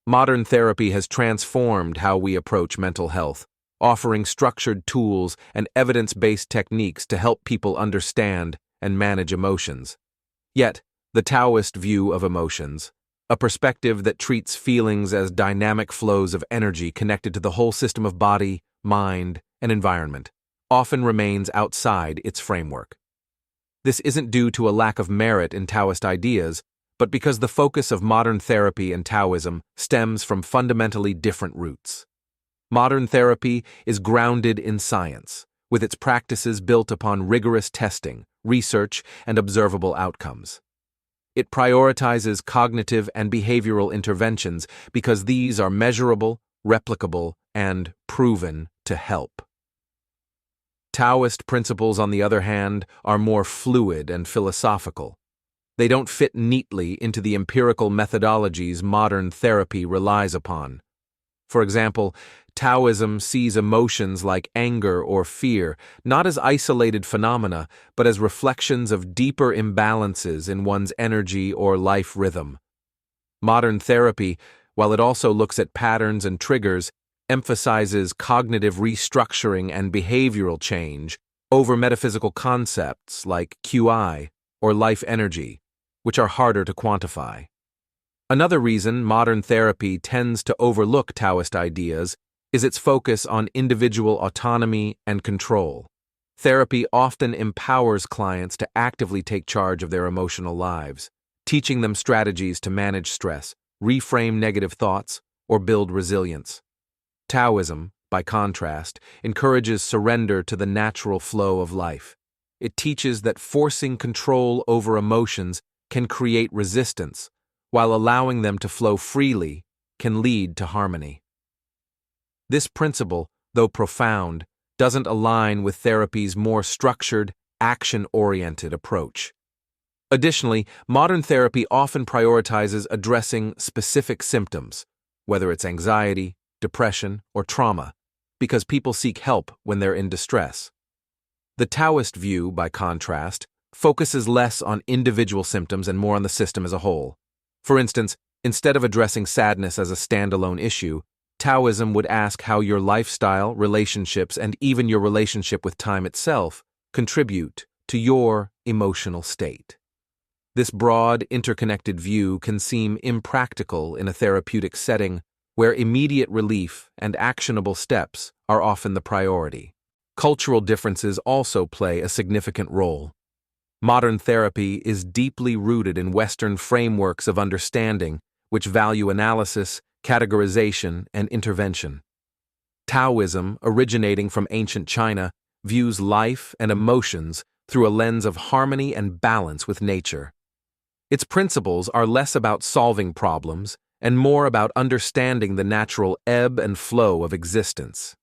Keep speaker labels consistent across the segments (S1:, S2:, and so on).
S1: Modern therapy has transformed how we approach mental health, offering structured tools and evidence-based techniques to help people understand and manage emotions. Yet, the Taoist view of emotions, a perspective that treats feelings as dynamic flows of energy connected to the whole system of body, mind, and environment, often remains outside its framework. This isn't due to a lack of merit in Taoist ideas, but because the focus of modern therapy and Taoism stems from fundamentally different roots. Modern therapy is grounded in science, with its practices built upon rigorous testing, research, and observable outcomes. It prioritizes cognitive and behavioral interventions because these are measurable, replicable, and proven to help. Taoist principles, on the other hand, are more fluid and philosophical. They don't fit neatly into the empirical methodologies modern therapy relies upon. For example, Taoism sees emotions like anger or fear not as isolated phenomena, but as reflections of deeper imbalances in one's energy or life rhythm. Modern therapy, while it also looks at patterns and triggers, emphasizes cognitive restructuring and behavioral change over metaphysical concepts like QI or life energy, which are harder to quantify. Another reason modern therapy tends to overlook Taoist ideas is its focus on individual autonomy and control. Therapy often empowers clients to actively take charge of their emotional lives, teaching them strategies to manage stress, reframe negative thoughts, or build resilience. Taoism, by contrast, encourages surrender to the natural flow of life. It teaches that forcing control over emotions can create resistance, while allowing them to flow freely can lead to harmony. This principle, though profound, doesn't align with therapy's more structured, action-oriented approach. Additionally, modern therapy often prioritizes addressing specific symptoms, whether it's anxiety, depression, or trauma, because people seek help when they're in distress. The Taoist view, by contrast, focuses less on individual symptoms and more on the system as a whole. For instance, instead of addressing sadness as a standalone issue, Taoism would ask how your lifestyle, relationships, and even your relationship with time itself contribute to your emotional state. This broad, interconnected view can seem impractical in a therapeutic setting where immediate relief and actionable steps are often the priority. Cultural differences also play a significant role. Modern therapy is deeply rooted in Western frameworks of understanding, which value analysis, categorization, and intervention. Taoism, originating from ancient China, views life and emotions through a lens of harmony and balance with nature. Its principles are less about solving problems and more about understanding the natural ebb and flow of existence.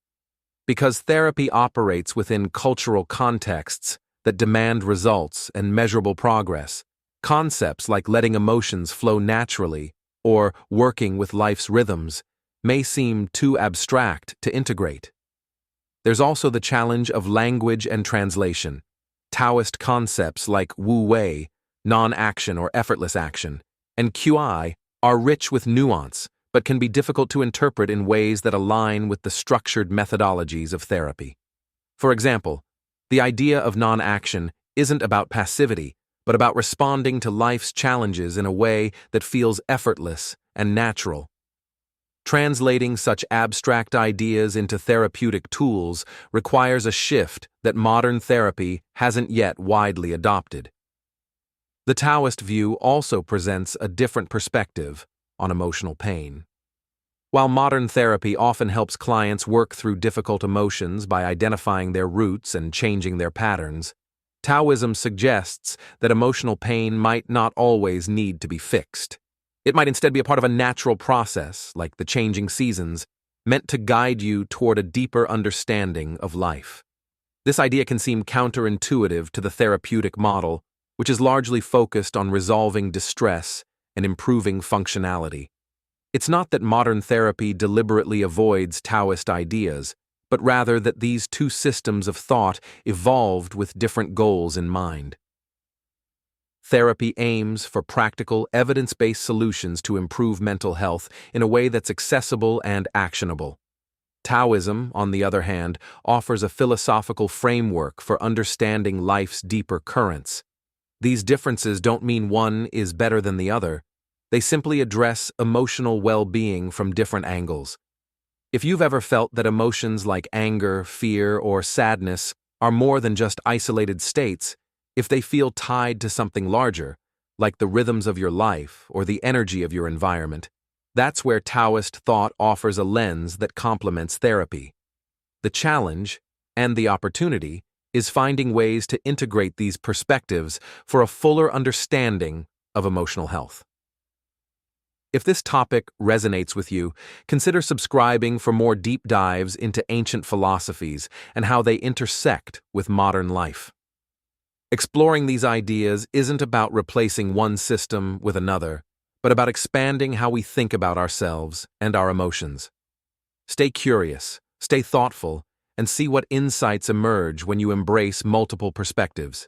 S1: Because therapy operates within cultural contexts that demand results and measurable progress, concepts like letting emotions flow naturally or working with life's rhythms may seem too abstract to integrate. There's also the challenge of language and translation. Taoist concepts like Wu Wei, non-action or effortless action, and QI are rich with nuance, but can be difficult to interpret in ways that align with the structured methodologies of therapy. For example, the idea of non-action isn't about passivity, but about responding to life's challenges in a way that feels effortless and natural. Translating such abstract ideas into therapeutic tools requires a shift that modern therapy hasn't yet widely adopted. The Taoist view also presents a different perspective on emotional pain. While modern therapy often helps clients work through difficult emotions by identifying their roots and changing their patterns, Taoism suggests that emotional pain might not always need to be fixed. It might instead be a part of a natural process, like the changing seasons, meant to guide you toward a deeper understanding of life. This idea can seem counterintuitive to the therapeutic model, which is largely focused on resolving distress and improving functionality. It's not that modern therapy deliberately avoids Taoist ideas, but rather that these two systems of thought evolved with different goals in mind. Therapy aims for practical, evidence-based solutions to improve mental health in a way that's accessible and actionable. Taoism, on the other hand, offers a philosophical framework for understanding life's deeper currents. These differences don't mean one is better than the other. They simply address emotional well-being from different angles. If you've ever felt that emotions like anger, fear, or sadness are more than just isolated states, if they feel tied to something larger, like the rhythms of your life or the energy of your environment, that's where Taoist thought offers a lens that complements therapy. The challenge, and the opportunity, is finding ways to integrate these perspectives for a fuller understanding of emotional health. If this topic resonates with you, consider subscribing for more deep dives into ancient philosophies and how they intersect with modern life. Exploring these ideas isn't about replacing one system with another, but about expanding how we think about ourselves and our emotions. Stay curious, stay thoughtful, and see what insights emerge when you embrace multiple perspectives.